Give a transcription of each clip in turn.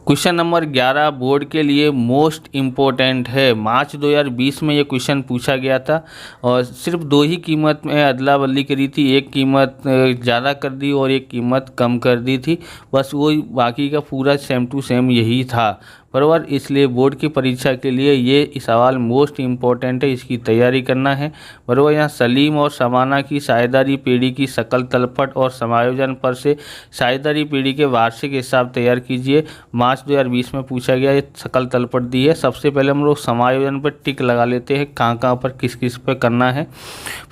Question number 11 board के लिए most important है। मार्च 2020 में ये क्वेश्चन पूछा गया था और सिर्फ दो ही कीमत में अदला बदली करी थी, एक कीमत ज़्यादा कर दी और एक कीमत कम कर दी थी, बस वही, बाकी का पूरा सेम टू सेम यही था बराबर। इसलिए बोर्ड की परीक्षा के लिए ये सवाल मोस्ट इम्पोर्टेंट है, इसकी तैयारी करना है बराबर। यहाँ सलीम और शबाना की साझेदारी पीढ़ी की शकल तलपट और समायोजन पर से साझेदारी पीढ़ी के वार्षिक हिसाब तैयार कीजिए। मार्च 2020 में पूछा गया, ये शकल तलपट दी है। सबसे पहले हम लोग समायोजन पर टिक लगा लेते हैं, कहाँ कहाँ पर किस किस पर करना है,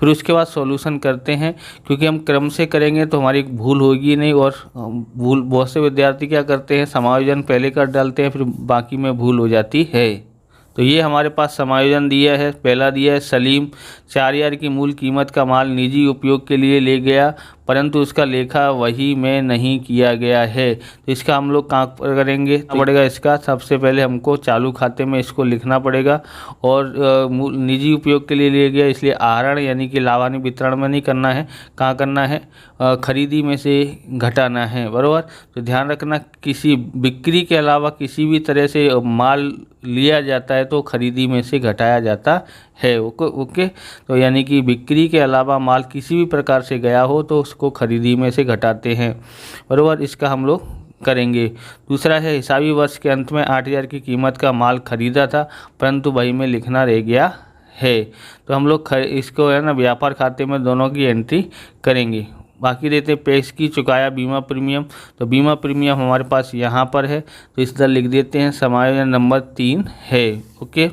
फिर उसके बाद सॉल्यूशन करते हैं। क्योंकि हम क्रम से करेंगे तो हमारी भूल होगी नहीं, और भूल बहुत से विद्यार्थी क्या करते हैं, समायोजन पहले कर डालते हैं, फिर बाकी में भूल हो जाती है। तो ये हमारे पास समायोजन दिया है। पहला दिया है, सलीम 4000 की मूल कीमत का माल निजी उपयोग के लिए ले गया, परंतु उसका लेखा वही में नहीं किया गया है। तो इसका हम लोग कहाँ पर करेंगे पड़ेगा, इसका सबसे पहले हमको चालू खाते में इसको लिखना पड़ेगा। और निजी उपयोग के लिए गया, इसलिए आहरण यानी कि लाभानी वितरण में नहीं करना है, कहाँ करना है, खरीदी में से घटाना है बराबर। तो ध्यान रखना, किसी बिक्री के अलावा किसी भी तरह से माल लिया जाता है तो खरीदी में से घटाया जाता है। ओके। तो यानी कि बिक्री के अलावा माल किसी भी प्रकार से गया हो तो उसको खरीदी में से घटाते हैं बराबर। इसका हम लोग करेंगे। दूसरा है, हिसाबी वर्ष के अंत में 8000 की कीमत का माल खरीदा था, परंतु वही में लिखना रह गया है। तो हम लोग इसको है ना व्यापार खाते में दोनों की एंट्री करेंगे। बाकी रहते पेश की चुकाया बीमा प्रीमियम, तो बीमा प्रीमियम हमारे पास यहाँ पर है, तो इस तरह लिख देते हैं। समायोजन नंबर 3 है। ओके।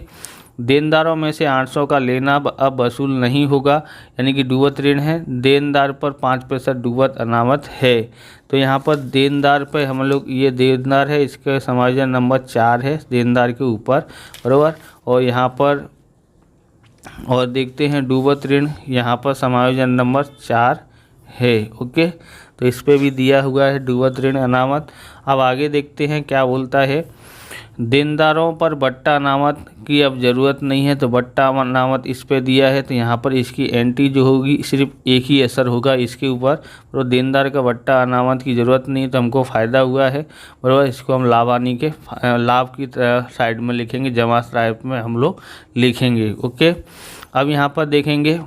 देनदारों में से 800 का लेना अब वसूल नहीं होगा, यानी कि डूबत ऋण है। देनदार पर 5% डूबत अनामत है। तो यहाँ पर देनदार पर हम लोग, ये देनदार है, इसका समायोजन नंबर 4 है, देनदार के ऊपर बराबर। और यहाँ पर और देखते हैं डूबत ऋण, यहाँ पर समायोजन नंबर 4 है। ओके। तो इस पे भी दिया हुआ है डूबत ऋण अनामत। अब आगे देखते हैं क्या बोलता है। देनदारों पर बट्टा अनामत की अब ज़रूरत नहीं है, तो बट्टा अनामत इस पे दिया है, तो यहाँ पर इसकी एंट्री जो होगी सिर्फ एक ही असर होगा इसके ऊपर। तो देनदार का बट्टा अनामत की ज़रूरत नहीं है, तो हमको फ़ायदा हुआ है बराबर। इसको हम लाभानी के लाभ की साइड में लिखेंगे, जमा साइड में हम लोग लिखेंगे। ओके। अब यहाँ पर देखेंगे,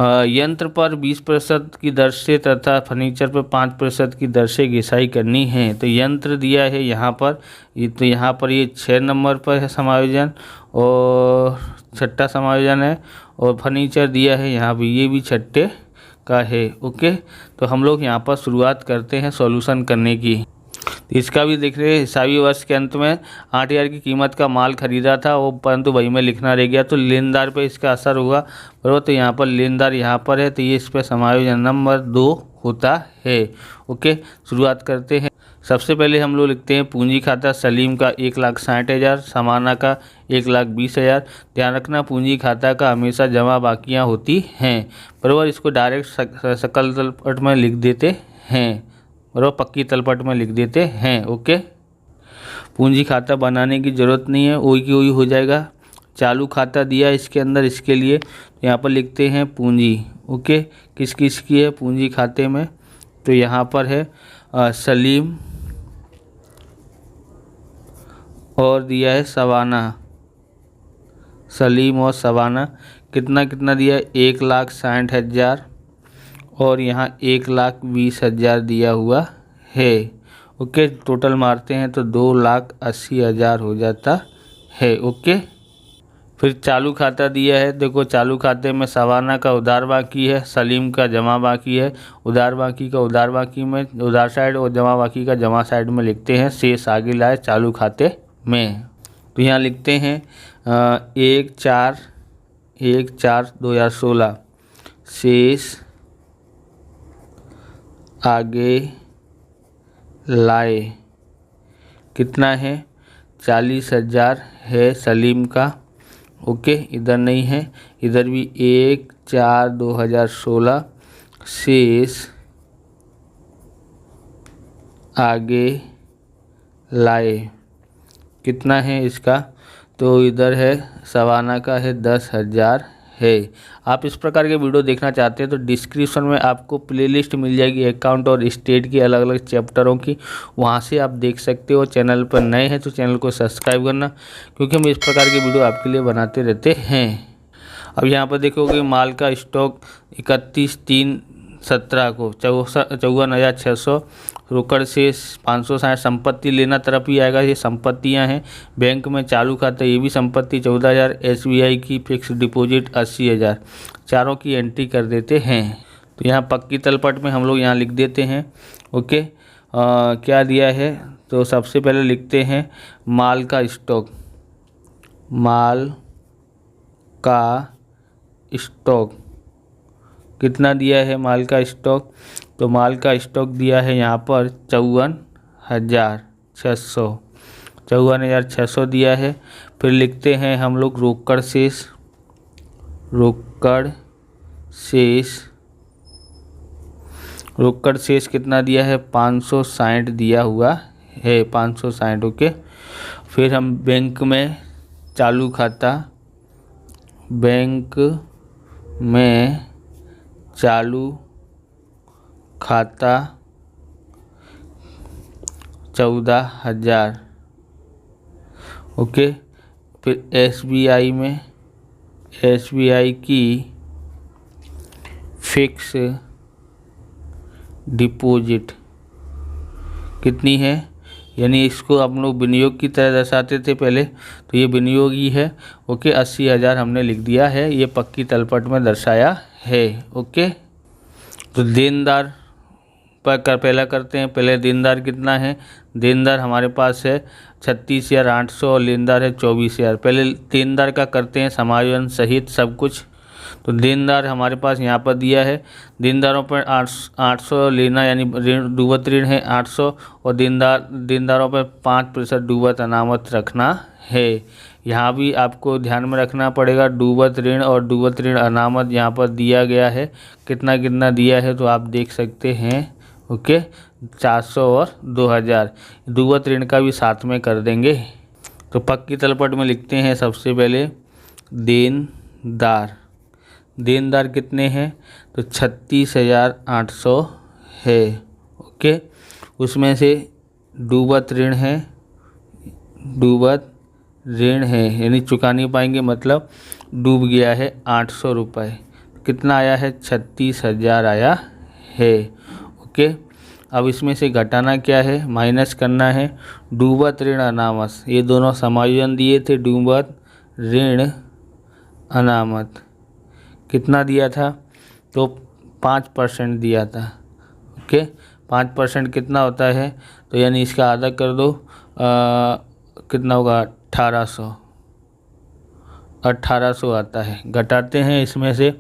यंत्र पर 20% की दर से तथा फर्नीचर पर 5% की दर से घिसाई करनी है। तो यंत्र दिया है यहाँ पर, तो यहाँ पर ये 6 नंबर पर है समायोजन, और छठा समायोजन है। और फर्नीचर दिया है यहाँ भी, ये भी छठे का है। ओके। तो हम लोग यहाँ पर शुरुआत करते हैं सॉल्यूशन करने की। इसका भी देख रहे हैं, हिसाबी वर्ष के अंत में 8000 की कीमत का माल खरीदा था वो, परंतु वही में लिखना रह गया, तो लेनदार पे इसका असर होगा बराबर। तो यहाँ पर लेनदार यहाँ पर है, तो ये इस पर समायोजन नंबर 2 होता है। ओके। शुरुआत करते हैं। सबसे पहले हम लोग लिखते हैं पूंजी खाता, सलीम का 1,60,000, समाना का 1,20,000। ध्यान रखना, पूंजी खाता का हमेशा जमा बाकियाँ होती हैं बराबर। इसको डायरेक्ट शकल तलपट में लिख देते हैं बराबर, पक्की तलपट में लिख देते हैं। ओके। पूंजी खाता बनाने की ज़रूरत नहीं है, वही की वही हो जाएगा। चालू खाता दिया इसके अंदर, इसके लिए तो यहाँ पर लिखते हैं पूंजी। ओके। किस किस की है पूंजी खाते में, तो यहाँ पर है सलीम और दिया है शबाना। सलीम और शबाना कितना कितना दिया है, 1,60,000 और यहाँ 1,20,000 दिया हुआ है। ओके। टोटल मारते हैं तो 2,80,000 हो जाता है। ओके। फिर चालू खाता दिया है, देखो चालू खाते में शबाना का उधार बाकी है, सलीम का जमा बाकी है। उधार बाकी का उधार बाकी में उधार साइड और जमा बाकी का जमा साइड में लिखते हैं, शेष आगे लाए चालू खाते में। तो यहाँ लिखते हैं 1/4/2016, शेष आगे लाए। कितना है, 40,000 है सलीम का। ओके। इधर नहीं है, इधर भी 1/4/2016, शेष आगे लाए। कितना है इसका, तो इधर है शबाना का है 10,000 है। आप इस प्रकार के वीडियो देखना चाहते हैं तो डिस्क्रिप्शन में आपको प्लेलिस्ट मिल जाएगी अकाउंट और स्टेट की अलग अलग चैप्टरों की, वहां से आप देख सकते हो। चैनल पर नए हैं तो चैनल को सब्सक्राइब करना, क्योंकि हम इस प्रकार के वीडियो आपके लिए बनाते रहते हैं। अब यहाँ पर देखोगे माल का स्टॉक 31/3/17 को 54,600, रोकड़ से 560, संपत्ति लेना तरफ ही आएगा, ये संपत्तियां हैं। बैंक में चालू खाता ये भी संपत्ति 14,000, SBI की फिक्स डिपॉजिट 80,000, चारों की एंट्री कर देते हैं। तो यहाँ पक्की तलपट में हम लोग यहाँ लिख देते हैं। ओके, क्या दिया है तो सबसे पहले लिखते हैं माल का स्टॉक। माल का स्टॉक कितना दिया है माल का स्टॉक, तो माल का स्टॉक दिया है यहाँ पर 54,600, 54,600 दिया है। फिर लिखते हैं हम लोग रोकड़ शेष। रोकड़ शेष कितना दिया है 560 दिया हुआ है, 560। ओके, फिर हम बैंक में चालू खाता, बैंक में चालू खाता 14,000। ओके, फिर SBI में, SBI की फिक्स डिपॉजिट कितनी है, यानी इसको हम लोग विनियोग की तरह दर्शाते थे पहले, तो ये विनियोग ही है। ओके, 80,000 हमने लिख दिया है, ये पक्की तलपट में दर्शाया है। ओके, तो देनदार पर पहला करते हैं। पहले देनदार कितना है, देनदार हमारे पास है 36,800 और लेनदार है 24,000। पहले देनदार का करते हैं समायोजन सहित सब कुछ। तो देनदार हमारे पास यहाँ पर दिया है, देनदारों पर 800 लेना, यानी ऋण डूबत ऋण है 800, और देनदारों पर 5% डूबत अनामत रखना है। यहाँ भी आपको ध्यान में रखना पड़ेगा, डूबत ऋण और डूबत ऋण अनामत यहाँ पर दिया गया है, कितना कितना दिया है तो आप देख सकते हैं। ओके, 400 और 2,000, डूबत ऋण का भी साथ में कर देंगे। तो पक्की तलपट में लिखते हैं सबसे पहले देनदार। देनदार कितने हैं तो 36,800 है। ओके, उसमें से डूबत ऋण है, डूबत ऋण है यानी चुका नहीं पाएंगे, मतलब डूब गया है 800 रुपये। कितना आया है 36,000 आया है। ओके, अब इसमें से घटाना क्या है, माइनस करना है डूबत ऋण अनामत। ये दोनों समायोजन दिए थे, डूबत ऋण अनामत कितना दिया था तो 5% दिया था। ओके, 5% कितना होता है तो यानी इसका आधा कर दो, कितना होगा 1800 आता है। घटाते हैं इसमें से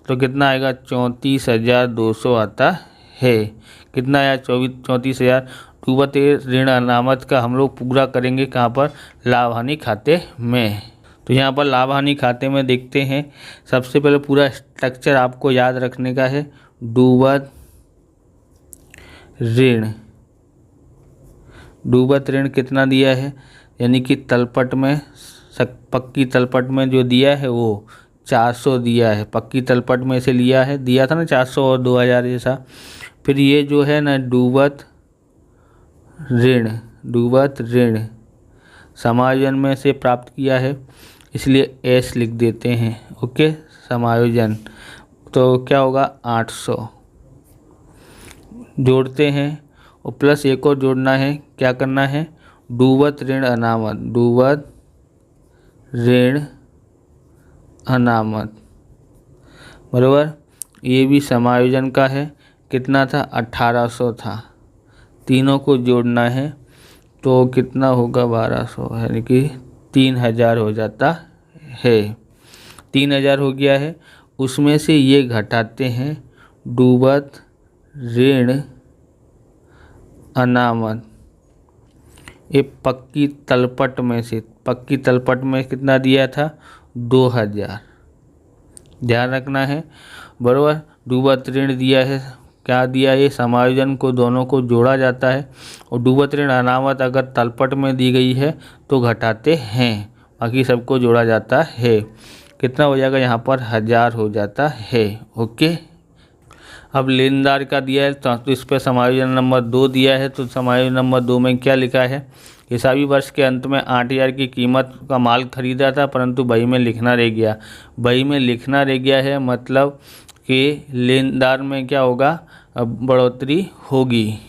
तो कितना आएगा 34,200 आता है। कितना आया 34,000। डूबत ऋण अनामत का हम लोग पूरा करेंगे कहाँ पर, लाभ हानि खाते में। तो यहाँ पर लाभ हानि खाते में देखते हैं, सबसे पहले पूरा स्ट्रक्चर आपको याद रखने का है। डूबत ऋण कितना दिया है, यानी कि तलपट में, पक्की तलपट में जो दिया है वो 400 दिया है। पक्की तलपट में से दिया था ना 400 और 2,000 जैसा। फिर ये जो है ना डूबत ऋण समायोजन में से प्राप्त किया है, इसलिए S लिख देते हैं। ओके, समायोजन तो क्या होगा 800 जोड़ते हैं, और प्लस एक और जोड़ना है, क्या करना है डूबत ऋण अनामत, डूबत ऋण अनामत बराबर। ये भी समायोजन का है, कितना था 1800 था, तीनों को जोड़ना है तो कितना होगा 1200, यानी कि 3,000 हो जाता है। 3,000 हो गया है, उसमें से ये घटाते हैं डूबत ऋण अनामत। ये पक्की तलपट में से, पक्की तलपट में कितना दिया था 2,000, ध्यान रखना है बराबर। डूबत ऋण दिया है, क्या दिया, ये समायोजन को दोनों को जोड़ा जाता है, और डूबत ऋण अनामत अगर तलपट में दी गई है तो घटाते हैं, बाकी सबको जोड़ा जाता है। कितना हो जाएगा, यहाँ पर 1000 हो जाता है। ओके, अब लेनदार का दिया है तो इस पर समायोजन नंबर 2 दिया है। तो समायोजन नंबर 2 में क्या लिखा है, हिसाबी वर्ष के अंत में 8000 की कीमत का माल खरीदा था, परंतु बही में लिखना रह गया। बही में लिखना रह गया है मतलब कि लेनदार में क्या होगा, अब बढ़ोतरी होगी,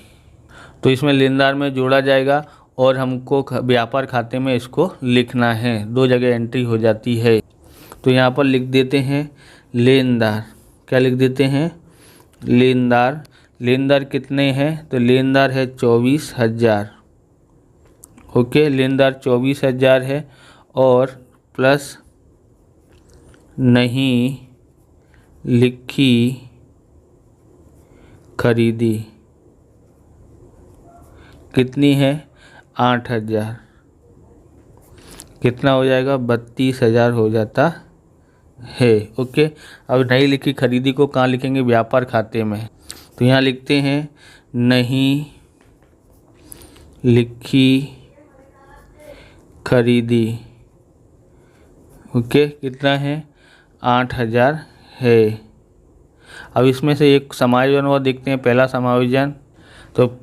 तो इसमें लेनदार में जोड़ा जाएगा और हमको व्यापार खाते में इसको लिखना है। 2 जगह एंट्री हो जाती है। तो यहाँ पर लिख देते हैं लेनदार, क्या लिख देते हैं, लेनदार। लेनदार कितने हैं, तो लेनदार है 24,000। ओके, लेनदार 24,000 है और प्लस नहीं लिखी खरीदी कितनी है, 8,000। कितना हो जाएगा, 32,000 हो जाता है। ओके, अब नहीं लिखी खरीदी को कहाँ लिखेंगे, व्यापार खाते में। तो यहाँ लिखते हैं नहीं लिखी खरीदी। ओके, कितना है, 8,000 है। अब इसमें से एक समायोजन और देखते हैं। पहला समायोजन, तो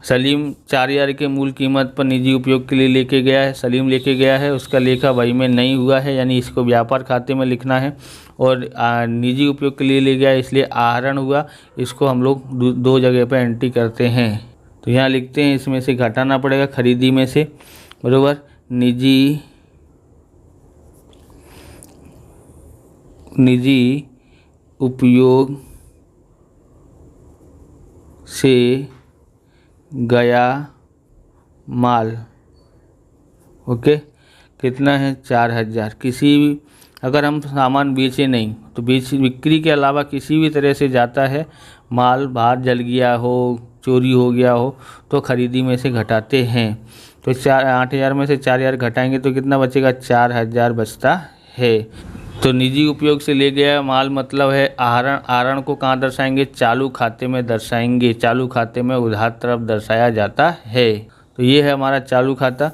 सलीम 4,000 के मूल कीमत पर निजी उपयोग के लिए लेके गया है। सलीम लेके गया है, उसका लेखा बही में नहीं हुआ है, यानी इसको व्यापार खाते में लिखना है। और निजी उपयोग के लिए ले गया है, इसलिए आहरण हुआ। इसको हम लोग 2 जगह पर एंट्री करते हैं। तो यहाँ लिखते हैं, इसमें से घटाना पड़ेगा खरीदी में से, बराबर, निजी उपयोग से गया माल। ओके, कितना है, 4,000। किसी भी, अगर हम सामान बेचे नहीं तो बिक्री के अलावा किसी भी तरह से जाता है माल, बाहर जल गया हो, चोरी हो गया हो, तो खरीदी में से घटाते हैं। तो 8,000 में से 4,000 घटाएंगे तो कितना बचेगा, 4,000 बचता है। तो निजी उपयोग से ले गया माल मतलब है आहरण। आहरण को कहाँ दर्शाएंगे, चालू खाते में दर्शाएंगे। चालू खाते में उधार तरफ दर्शाया जाता है। तो ये है हमारा चालू खाता।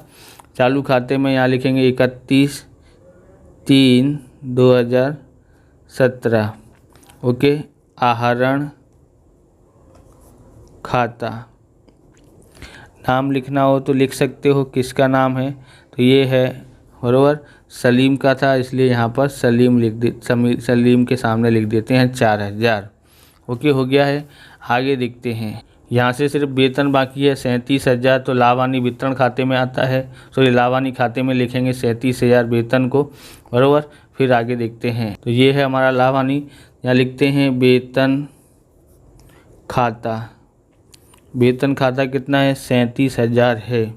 चालू खाते में यहाँ लिखेंगे 31/3/2017। ओके, आहरण खाता। नाम लिखना हो तो लिख सकते हो, किसका नाम है, तो ये है, बराबर, सलीम का था, इसलिए यहाँ पर सलीम सलीम के सामने लिख देते हैं 4,000। ओके, हो गया है। आगे देखते हैं, यहाँ से सिर्फ वेतन बाकी है 37,000, तो लाभानी वितरण खाते में आता है। सॉरी, लाभानी खाते में लिखेंगे 37,000 वेतन को, बराबर। फिर आगे देखते हैं, तो ये है हमारा लाभानी। यहाँ लिखते हैं वेतन खाता। वेतन खाता कितना है, 37,000 है,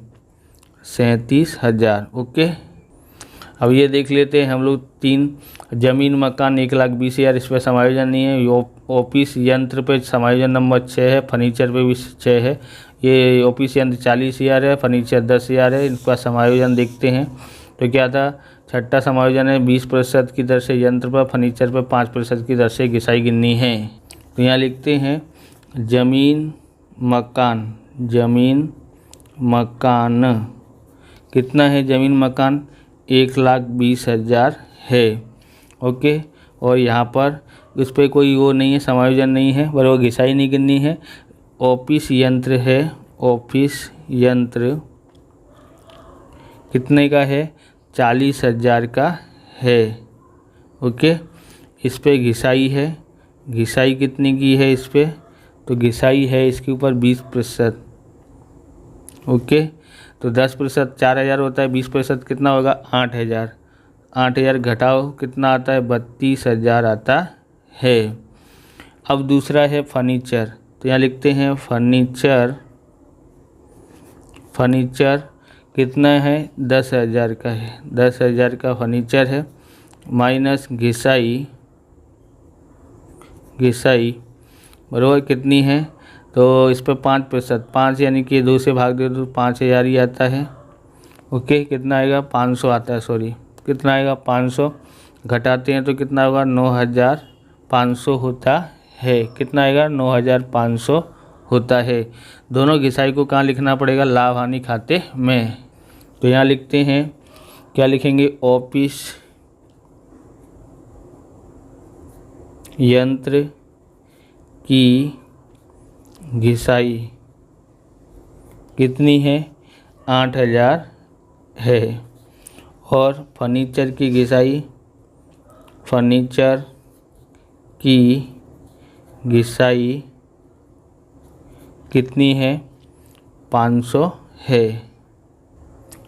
37,000। ओके, अब ये देख लेते हैं हम लोग 3। ज़मीन मकान 1,20,000, इस पर समायोजन नहीं है। ऑफिस यंत्र पे समायोजन नंबर 6 है। फर्नीचर पे भी 6 है। ये ऑफिस यंत्र 40,000 है, फर्नीचर 10,000 है। इनका समायोजन देखते हैं तो क्या था, छठा समायोजन है 20% की दर से यंत्र पर, फर्नीचर पर 5% की दर से घिसाई गिननी है। तो यहाँ लिखते हैं ज़मीन मकान। ज़मीन मकान कितना है, ज़मीन मकान 1,20,000 है। ओके, और यहाँ पर उस पर कोई वो नहीं है, समायोजन नहीं है, बराबर, घिसाई नहीं गिननी है। ऑफिस यंत्र है, ऑफिस यंत्र कितने का है, 40,000 का है। ओके, इस पे घिसाई है। घिसाई कितने की है इस पे, तो घिसाई है इसके ऊपर 20%। ओके, तो 10% 4,000 होता है, 20% कितना होगा, 8,000। 8,000 घटाओ कितना आता है, 32,000 आता है। अब दूसरा है फर्नीचर। तो यहाँ लिखते हैं फर्नीचर। फर्नीचर कितना है, 10,000 का है। 10,000 का फर्नीचर है, माइनस घिसाई। घिसाई बराबर कितनी है, तो इस पर 5%, 5 यानी कि 2 से भाग दे तो 5,000 ही आता है। ओके, कितना आएगा, 500 आता है, सॉरी, कितना आएगा, 500। घटाते हैं तो कितना होगा, 9,500 होता है। कितना आएगा, 9,500 होता है। दोनों घिसाई को कहाँ लिखना पड़ेगा, लाभ हानि खाते में। तो यहाँ लिखते हैं, क्या लिखेंगे, ऑफिस यंत्र की घिसाई कितनी है? 8,000 है। और फर्नीचर की घिसाई, फर्नीचर की घिसाई कितनी है? 500 है।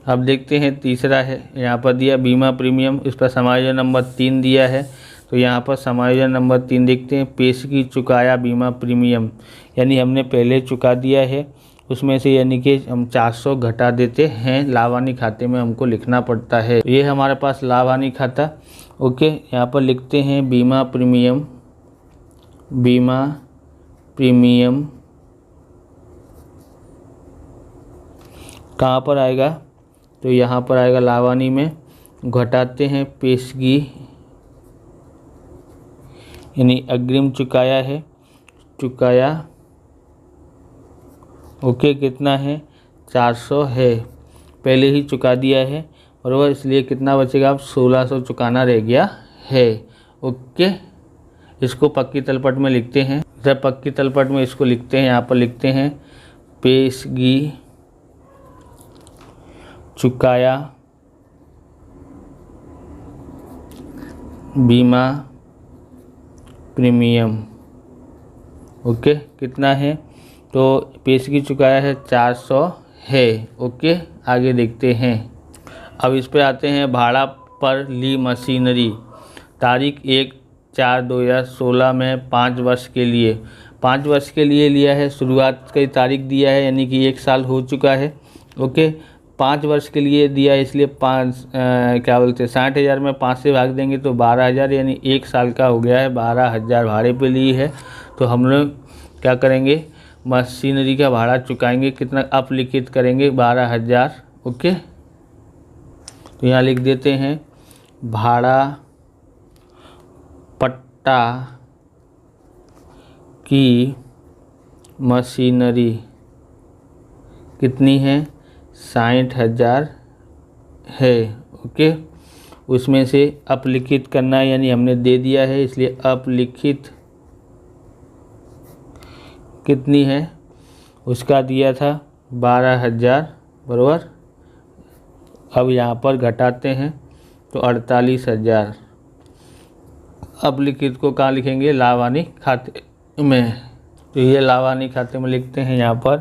अब देखते हैं तीसरा है, यहाँ पर दिया बीमा प्रीमियम, इस पर समायोजन नंबर 3 दिया है। तो यहाँ पर समायोजन नंबर 3 देखते हैं, पेशगी चुकाया बीमा प्रीमियम, यानी हमने पहले चुका दिया है उसमें से, यानी कि हम 400 घटा देते हैं, लाभ हानि खाते में हमको लिखना पड़ता है। ये हमारे पास लाभ हानि खाता। ओके, यहाँ पर लिखते हैं बीमा प्रीमियम, बीमा प्रीमियम कहाँ पर आएगा? तो यहाँ पर आएगा लाभ हानि में, घटाते हैं पेशगी यानी अग्रिम चुकाया है, चुकाया। ओके, कितना है? 400 है, पहले ही चुका दिया है बराबर, इसलिए कितना बचेगा? अब 1600 चुकाना रह गया है। ओके, इसको पक्की तलपट में लिखते हैं। जब पक्की तलपट में इसको लिखते हैं, यहाँ पर लिखते हैं पेशगी चुकाया बीमा प्रीमियम। ओके, कितना है? तो पेशगी चुकाया है 400 है। ओके, आगे देखते हैं। अब इस पे आते हैं, भाड़ा पर ली मशीनरी, तारीख 1/4/2016 में 5 वर्ष के लिए, 5 वर्ष के लिए लिया है, शुरुआत की तारीख दिया है, यानी कि 1 साल हो चुका है। ओके, 5 वर्ष के लिए दिया है, इसलिए 60,000 में 5 से भाग देंगे तो 12,000, यानी 1 साल का हो गया है। 12,000 भाड़े पे ली है, तो हम लोग क्या करेंगे? मशीनरी का भाड़ा चुकाएंगे, कितना अपलिखित करेंगे? 12,000। ओके, तो यहाँ लिख देते हैं भाड़ा पट्टा की मशीनरी कितनी है? 60,000 है। ओके, उसमें से अपलिखित करना है, यानी हमने दे दिया है, इसलिए अपलिखित कितनी है? उसका दिया था 12,000 बराबर। अब यहाँ पर घटाते हैं तो 48,000। अपलिखित को कहाँ लिखेंगे? लाभ हानि खाते में। तो ये लाभ हानि खाते में लिखते हैं। यहाँ पर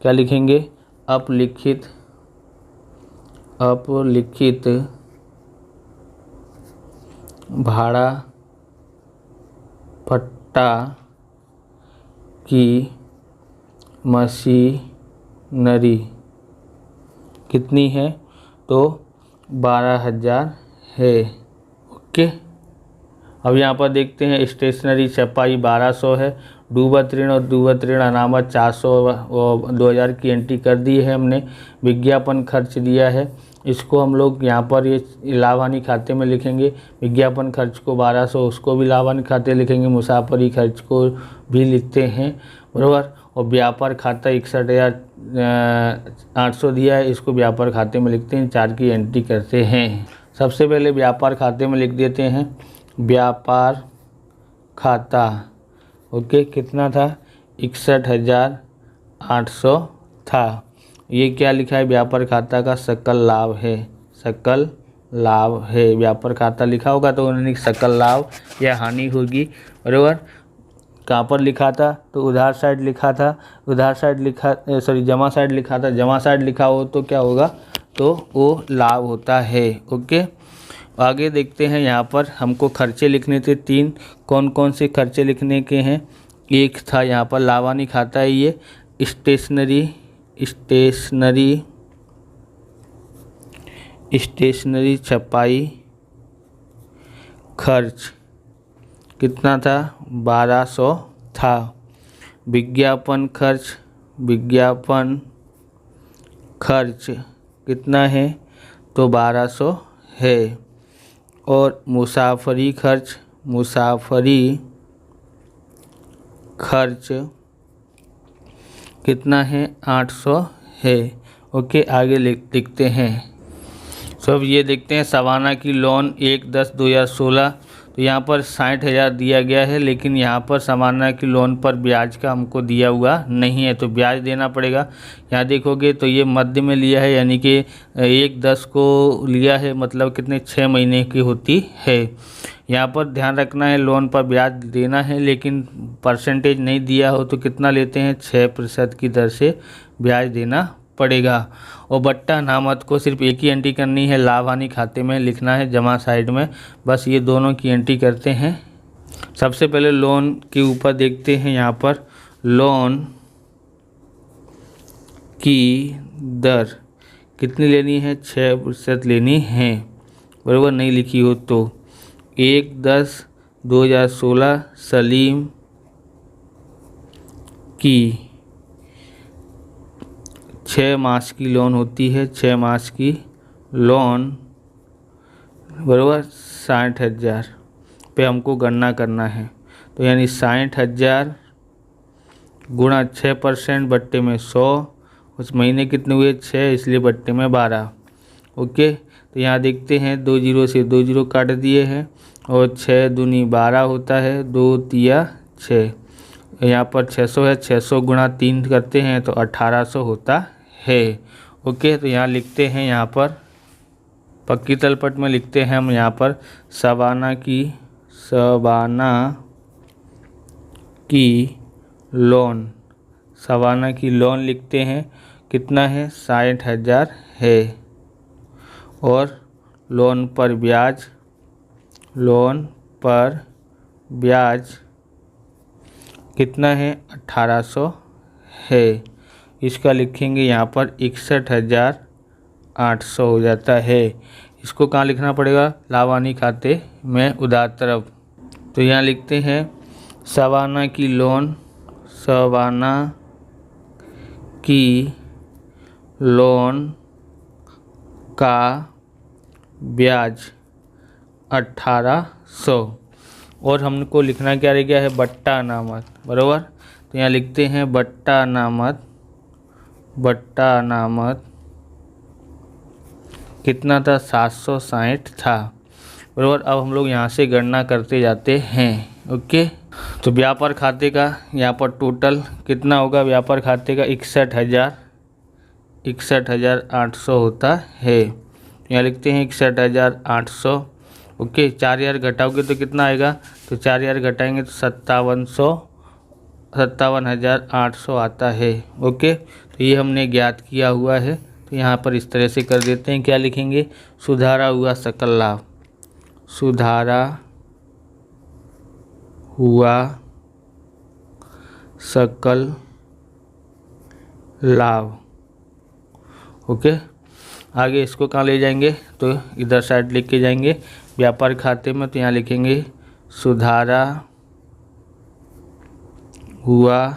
क्या लिखेंगे? अपलिखित, अपलिखित भाड़ा पट्टा की मशीनरी कितनी है? तो 12,000 है। ओके, अब यहाँ पर देखते हैं स्टेशनरी छपाई 1200 है, डूबत ऋण और डूबत ऋण अनामत 400 और 2000 की एंट्री कर दी है हमने। विज्ञापन खर्च दिया है, इसको हम लोग यहाँ पर ये लाभ हानि खाते में लिखेंगे। विज्ञापन खर्च को 1200, उसको भी लाभ हानि खाते लिखेंगे। मुसाफरी खर्च को भी लिखते हैं बराबर। और व्यापार खाता 61,800 दिया है, इसको व्यापार खाते में लिखते हैं, 4 की एंट्री करते हैं। सबसे पहले व्यापार खाते में लिख देते हैं व्यापार खाता। ओके, कितना था? 61,800 था। ये क्या लिखा है? व्यापार खाता का सकल लाभ है, सकल लाभ है। व्यापार खाता लिखा होगा तो उन्होंने सकल लाभ या हानि होगी बराबर। कहाँ पर लिखा था? तो उधार साइड लिखा था, उधार साइड लिखा, सॉरी जमा साइड लिखा था। जमा साइड लिखा हो तो क्या होगा? तो वो लाभ होता है। ओके, आगे देखते हैं। यहाँ पर हमको खर्चे लिखने थे 3। कौन कौन से खर्चे लिखने के हैं? एक था यहाँ पर लाभ हानि खाता है, ये स्टेशनरी, स्टेशनरी, स्टेशनरी छपाई खर्च कितना था? 1200 था। विज्ञापन खर्च, विज्ञापन खर्च कितना है? तो 1200 है। और मुसाफरी खर्च, मुसाफरी खर्च कितना है? 800 है। ओके, आगे लिखते हैं। सब ये देखते हैं सवाना की लोन 1/10/2016 तो यहाँ पर 60,000 दिया गया है, लेकिन यहाँ पर सामान्य की लोन पर ब्याज का हमको दिया हुआ नहीं है, तो ब्याज देना पड़ेगा। यहाँ देखोगे तो ये मध्य में लिया है, यानी कि 1/10 को लिया है, मतलब कितने 6 महीने की होती है। यहाँ पर ध्यान रखना है लोन पर ब्याज देना है, लेकिन परसेंटेज नहीं दिया हो तो कितना लेते हैं, 6% की दर से ब्याज देना पड़ेगा। और बट्टा अनामत को सिर्फ एक ही एंट्री करनी है, लाभ हानि खाते में लिखना है जमा साइड में, बस ये दोनों की एंट्री करते हैं। सबसे पहले लोन के ऊपर देखते हैं, यहाँ पर लोन की दर कितनी लेनी है, 6% लेनी है, बराबर, नहीं लिखी हो तो 1/10/2016 सलीम की 6 मास की लोन होती है, 6 मास की लोन, बराबर, 60,000 पे हमको गणना करना है। तो यानी 60,000 गुणा 6% बट्टे में 100, उस महीने कितने हुए 6, इसलिए बट्टे में 12। ओके, तो यहाँ देखते हैं 2 जीरो से 2 जीरो काट दिए हैं, और 6 दूनी 12 होता है, 2 तिया 6, यहाँ पर 600 है, 600 गुणा 3 करते हैं तो 1800 होता है। ओके, तो यहाँ लिखते हैं, यहाँ पर पक्की तलपट में लिखते हैं हम, यहाँ पर शबाना की लोन, शबाना की लोन लिखते हैं, कितना है, 60,000 है, और लोन पर ब्याज कितना है, 1800 है। इसका लिखेंगे यहाँ पर 61,800 हो जाता है। इसको कहाँ लिखना पड़ेगा, लाभ हानि खाते में उधार तरफ। तो यहाँ लिखते हैं शबाना की लोन का ब्याज 1800, और हमको लिखना क्या रह गया है, बट्टा अनामत, बराबर। तो यहाँ लिखते हैं बट्टा अनामत कितना था, 760 था, बराबर। अब हम लोग यहाँ से गणना करते जाते हैं। ओके, तो व्यापार खाते का यहाँ पर टोटल कितना होगा, व्यापार खाते का 61,800 होता है। यहाँ लिखते हैं 61,800। ओके, 4,000 घटाओगे तो कितना आएगा, तो 4,000 घटाएंगे तो 57,800 आता है। ओके, तो ये हमने ज्ञात किया हुआ है। तो यहाँ पर इस तरह से कर देते हैं, क्या लिखेंगे, सुधारा हुआ सकल लाभ, सुधारा हुआ सकल लाभ। ओके, आगे इसको कहाँ ले जाएंगे, तो इधर साइड लिख के जाएंगे व्यापार खाते में, तो यहाँ लिखेंगे सुधारा हुआ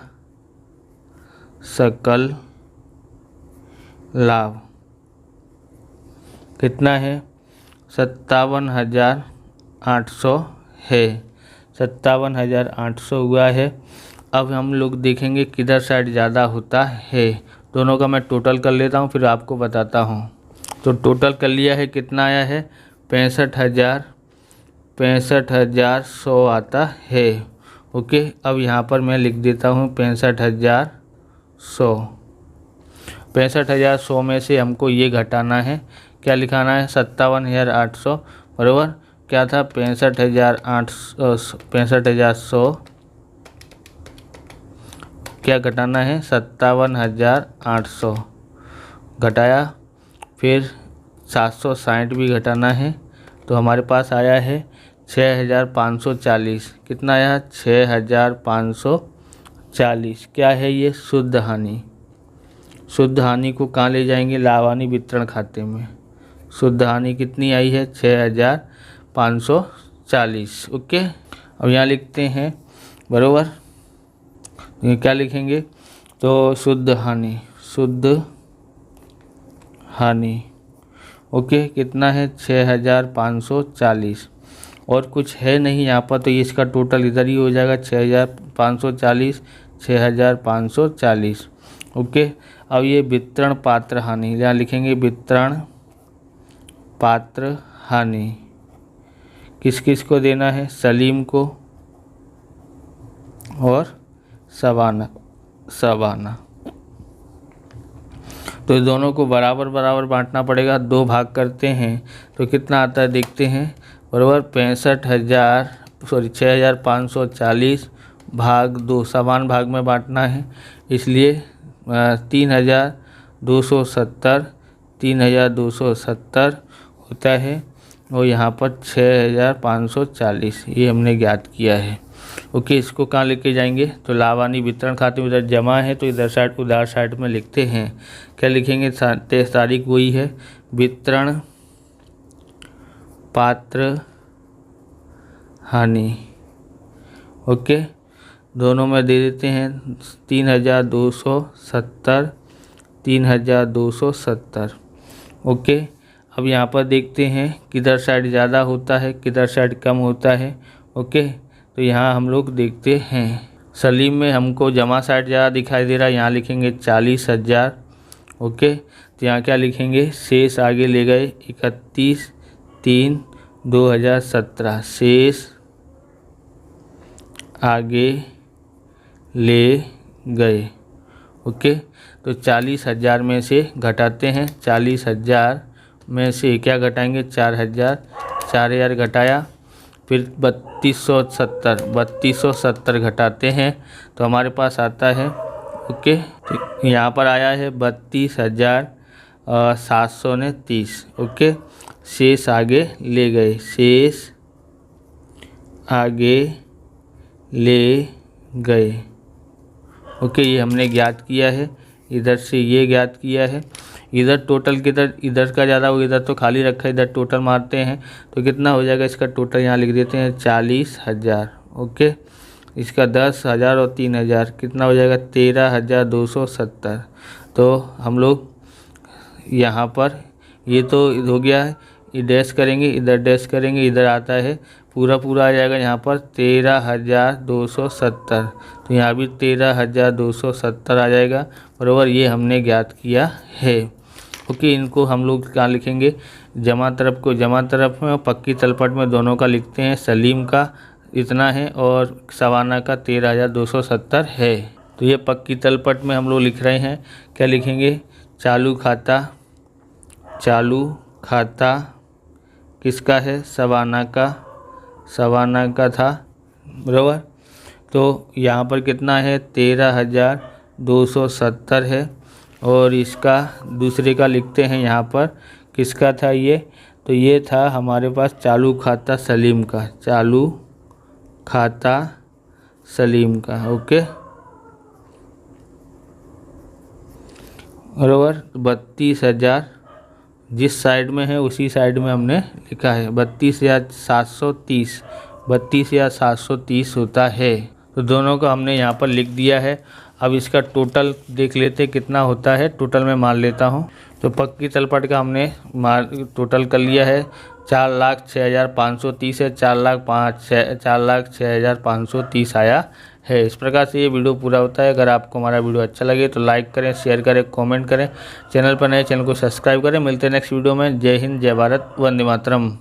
सकल लाभ कितना है, 57,800 है, 57,800 हुआ है। अब हम लोग देखेंगे किधर साइड ज़्यादा होता है, दोनों का मैं टोटल कर लेता हूँ फिर आपको बताता हूँ। तो टोटल कर लिया है, कितना आया है, 65,100 आता है। ओके, अब यहाँ पर मैं लिख देता हूँ 65,100। 65,100 में से हमको ये घटाना है, क्या लिखाना है, 57,800, बराबर, क्या था 65,100 क्या घटाना है, 57,800 घटाया, फिर 760 भी घटाना है, तो हमारे पास आया है 6,540। कितना आया, 6,540। क्या है ये, शुद्ध हानि। शुद्ध हानि को कहाँ ले जाएंगे, लाभ हानि वितरण खाते में। शुद्ध हानि कितनी आई है, 6,540। ओके, अब यहाँ लिखते हैं, बराबर, ये क्या लिखेंगे, तो शुद्ध हानि। ओके, कितना है, 6,540, और कुछ है नहीं यहाँ पर, तो ये इसका टोटल इधर ही हो जाएगा, 6,540। ओके, अब ये वितरण पात्र हानि, यहाँ लिखेंगे वितरण पात्र हानि किस किस को देना है, सलीम को और शबाना। तो दोनों को बराबर बराबर बांटना पड़ेगा। 2 भाग करते हैं तो कितना आता है देखते हैं, बराबर 6540 भाग 2 समान भाग में बांटना है, इसलिए 3270 होता है और यहाँ पर 6540 ये हमने ज्ञात किया है। ओके, इसको कहाँ लेके जाएंगे, तो लाभानी वितरण खाते में इधर जमा है तो इधर साइड उधार साइड में लिखते हैं। क्या लिखेंगे, 23 तारीख वही है, वितरण पात्र हानि। ओके, दोनों में दे देते हैं 3270। ओके, अब यहाँ पर देखते हैं किधर साइड ज़्यादा होता है किधर साइड कम होता है। ओके, तो यहाँ हम लोग देखते हैं सलीम में हमको जमा साइड ज़्यादा दिखाई दे रहा है, यहाँ लिखेंगे 40,000। ओके, तो यहाँ क्या लिखेंगे, शेष आगे ले गए 31/3/2017 शेष आगे ले गए। ओके, तो 40,000 में से घटाते हैं, 40,000 में से क्या घटाएंगे, 4,000 घटाया, फिर 3270 घटाते हैं तो हमारे पास आता है। ओके, तो यहाँ पर आया है 32,730। ओके, शेष आगे ले गए, शेष आगे ले गए। ओके, ये हमने ज्ञात किया है, इधर से ये ज्ञात किया है। इधर टोटल किधर, इधर का ज़्यादा हो, इधर तो खाली रखा है, इधर टोटल मारते हैं तो कितना हो जाएगा, इसका टोटल यहाँ लिख देते हैं 40,000। ओके, इसका 10,000 और 3,000 कितना हो जाएगा, 13,270। तो हम लोग यहाँ पर ये तो हो गया है, ये डैश करेंगे, इधर डैश करेंगे, इधर आता है पूरा आ जाएगा यहाँ पर 13,270। तो यहाँ भी 13,270 आ जाएगा, बराबर, ये हमने ज्ञात किया है। ओके, इनको हम लोग क्या लिखेंगे, जमा तरफ को जमा तरफ में और पक्की तलपट में दोनों का लिखते हैं। सलीम का इतना है और शबाना का 13,270 है। तो ये पक्की तलपट में हम लोग लिख रहे हैं, क्या लिखेंगे, चालू खाता किसका है, शबाना का था, बराबर। तो यहाँ पर कितना है, 13,270 है और इसका दूसरे का लिखते हैं यहाँ पर, किसका था ये, तो ये था हमारे पास चालू खाता सलीम का, चालू खाता सलीम का। ओके, बराबर, 32,000 जिस साइड में है उसी साइड में हमने लिखा है, 32,730 होता है। तो दोनों का हमने यहाँ पर लिख दिया है। अब इसका टोटल देख लेते कितना होता है, टोटल में मान लेता हूँ। तो पक्की तलपट का हमने टोटल कर लिया है, 4,06,530 है, 4,06,530 आया है। इस प्रकार से ये वीडियो पूरा होता है। अगर आपको हमारा वीडियो अच्छा लगे तो लाइक करें, शेयर करें, कमेंट करें। चैनल पर नए चैनल को सब्सक्राइब करें। मिलते हैं नेक्स्ट वीडियो में। जय हिंद, जय भारत, वंदे मातरम।